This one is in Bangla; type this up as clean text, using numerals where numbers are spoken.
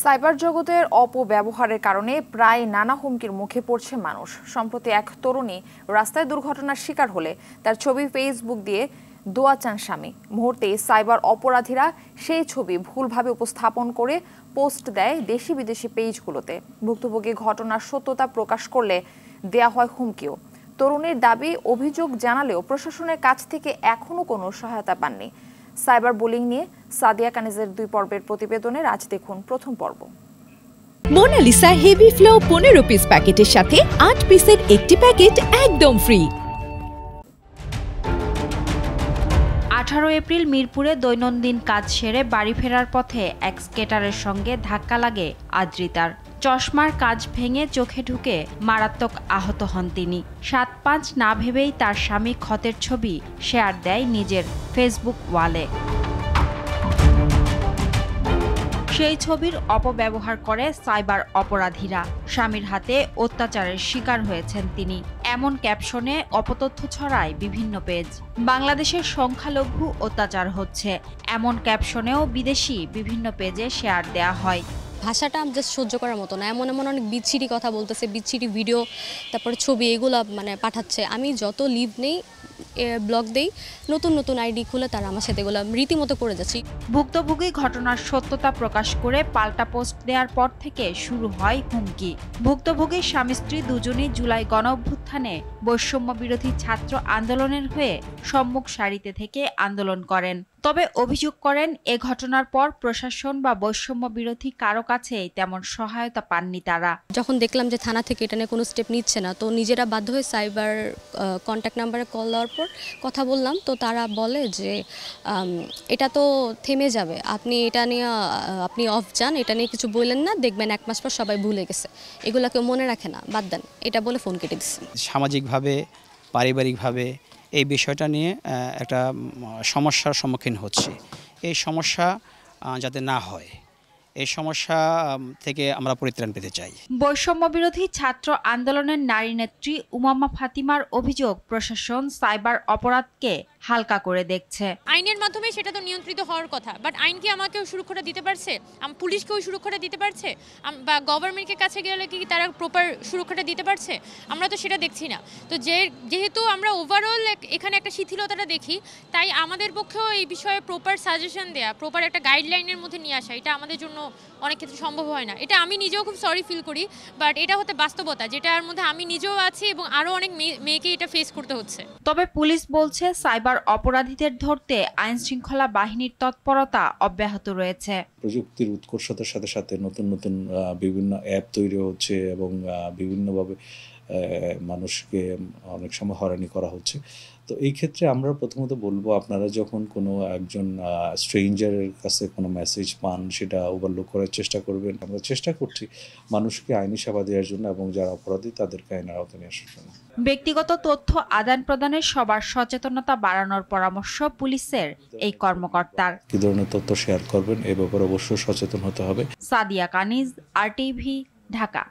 সাইবার জগতের অপব্যবহারের কারণে প্রায় নানা হুমকির মুখে পড়ছে মানুষ। সম্প্রতি এক তরুণী রাস্তায় দুর্ঘটনার শিকার হলে তার ছবি ফেসবুক দিয়ে দোয়া চান স্বামী। মুহূর্তেই সাইবার অপরাধীরা সেই ছবি ভুলভাবে উপস্থাপন করে পোস্ট দেয় দেশি বিদেশি পেজগুলোতে। ভুক্তভোগী ঘটনার সত্যতা প্রকাশ করলে দেয়া হয় হুমকিও। তরুণীর দাবি, অভিযোগ জানালেও প্রশাসনের কাছ থেকে এখনো কোনো সহায়তা পাননি। সাইবার বুলিং নিয়ে সাদিয়া কানিজের 2 পর্বের প্রতিবেদনের আজ দেখুন প্রথম পর্ব। মোনালিসা হেভি ফ্লো 15 পিস প্যাকেটের সাথে 8 পিসের একটি প্যাকেট একদম ফ্রি। 18 এপ্রিল মিরপুরে দৈনন্দিন কাজ সেরে বাড়ি ফেরার পথে এক স্কেটারের সঙ্গে ধাক্কা লাগে আদ্রিতার। চশমার কাঁচ ভেঙে চোখে ঢুকে মারাত্মক আহত হন তিনি। 7-5 না ভেবেই তার স্বামী ক্ষতের ছবি শেয়ার দেয় নিজের ফেসবুক ওয়ালে। সেই ছবির অপব্যবহার করে সাইবার অপরাধীরা। স্বামীর হাতে অত্যাচারের শিকার হয়েছেন তিনি, এমন ক্যাপশনে অপতথ্য ছড়ায় বিভিন্ন পেজ। বাংলাদেশের সংখ্যালঘু অত্যাচার হচ্ছে, এমন ক্যাপশনেও বিদেশি বিভিন্ন পেজে শেয়ার দেয়া হয়। ভাষাটা জাস্ট সহ্য করার মতো না। এমন অনেক বিচ্ছিরি কথা বলতেছে, বিচ্ছিরি ভিডিও, তারপরে ছবি, এগুলো পাঠাচ্ছে। আমি যত লিভ নেই, ব্লগ দেই, নতুন আইডি খুলে তারা আমার সাথে এগুলো রীতিমতো করে যাচ্ছি। ভুক্তভোগী ঘটনার সত্যতা প্রকাশ করে পাল্টা পোস্ট দেওয়ার পর থেকে শুরু হয় হুমকি। ভুক্তভোগীর স্বামী স্ত্রী দুজনেই জুলাই গণঅভ্যুত্থানে বৈষম্য বিরোধী ছাত্র আন্দোলনের হয়ে সম্মুখ সারিতে থেকে আন্দোলন করেন। তবে অভিযোগ করেন, এ ঘটনার পর প্রশাসন বা বৈষম্য বিরোধী কারো কাছেই তেমন সহায়তা পাননি তারা। যখন দেখলাম যে থানা থেকে এটা নিয়ে কোনো স্টেপ নিচ্ছে না, তো নিজেরা বাধ্য হয়ে সাইবার কন্ট্যাক্ট নাম্বারে কল দেওয়ার পর কথা বললাম। তো তারা বলে যে এটা তো থেমে যাবে, আপনি এটা নিয়ে আপনি অফ যান, এটা নিয়ে কিছু বললেন না, দেখবেন 1 মাস পর সবাই ভুলে গেছে, এগুলো কেউ মনে রাখে না, বাদ দেন, এটা বলে ফোন কেটে দিচ্ছে। সামাজিকভাবে, পারিবারিকভাবে এই বিষয়টা নিয়ে একটা সমস্যার সম্মুখীন হচ্ছে। এই সমস্যা যাতে না হয়, এই সমস্যা থেকে আমরা পরিত্রাণ পেতে চাই। বৈষম্য বিরোধী ছাত্র আন্দোলনের নারী নেত্রী উমামা ফাতিমার অভিযোগ, প্রশাসন সাইবার অপরাধকে হালকা করে দেখছে। আইনের মাধ্যমে সেটা তো নিয়ন্ত্রিত হওয়ার কথা, বাট আইন কি আমাকেও সুরক্ষা দিতে পারছে? পুলিশকেও সুরক্ষা দিতে পারছে? বা গভর্নমেন্টের কাছে গেলে কি তারা প্রপার সুরক্ষাটা দিতে পারছে? আমরা তো সেটা দেখছি না। তো যেহেতু আমরা ওভারঅল এখানে একটা শিথিলতাটা দেখি, তাই আমাদের পক্ষেও এই বিষয়ে প্রপার সাজেশন দেয়া, প্রপার একটা গাইডলাইনের মধ্যে নিয়ে আসা, এটা আমাদের জন্য অনেক ক্ষেত্রে সম্ভব হয় না। এটা আমি নিজেও খুব সরি ফিল করি, বাট এটা হতে বাস্তবতা, যেটার মধ্যে আমি নিজেও আছি এবং আরও অনেক মেয়েকে এটা ফেস করতে হচ্ছে। তবে পুলিশ বলছে, সাইবার অপরাধীদের ধরতে আইন শৃঙ্খলা বাহিনীর তৎপরতা অব্যাহত রয়েছে। প্রযুক্তির উৎকর্ষতার সাথে সাথে নতুন বিভিন্ন অ্যাপ তৈরি হচ্ছে এবং বিভিন্নভাবে মানুষকে অনেক সময় হয়রানি করা হচ্ছে। তো এই ক্ষেত্রে আমরা প্রথমত বলবো, আপনারা যখন কোনো একজন স্ট্রেঞ্জারের কাছে কোনো মেসেজ পান, সেটা ওভারলুক করার চেষ্টা করবেন। আমরা চেষ্টা করছি মানুষকে আইনি সেবা দেওয়ার জন্য এবং যারা অপরাধী তাদেরকে আইনের আওতায় নিয়ে আসার জন্য। ব্যক্তিগত তথ্য আদান প্রদানে সবার সচেতনতা বাড়ানোর পরামর্শ পুলিশের এই কর্মকর্তার। কি ধরনের তথ্য শেয়ার করবেন, এ ব্যাপারে অবশ্যই সচেতন হতে হবে। সাদিয়া কানিজ, RTV, ঢাকা।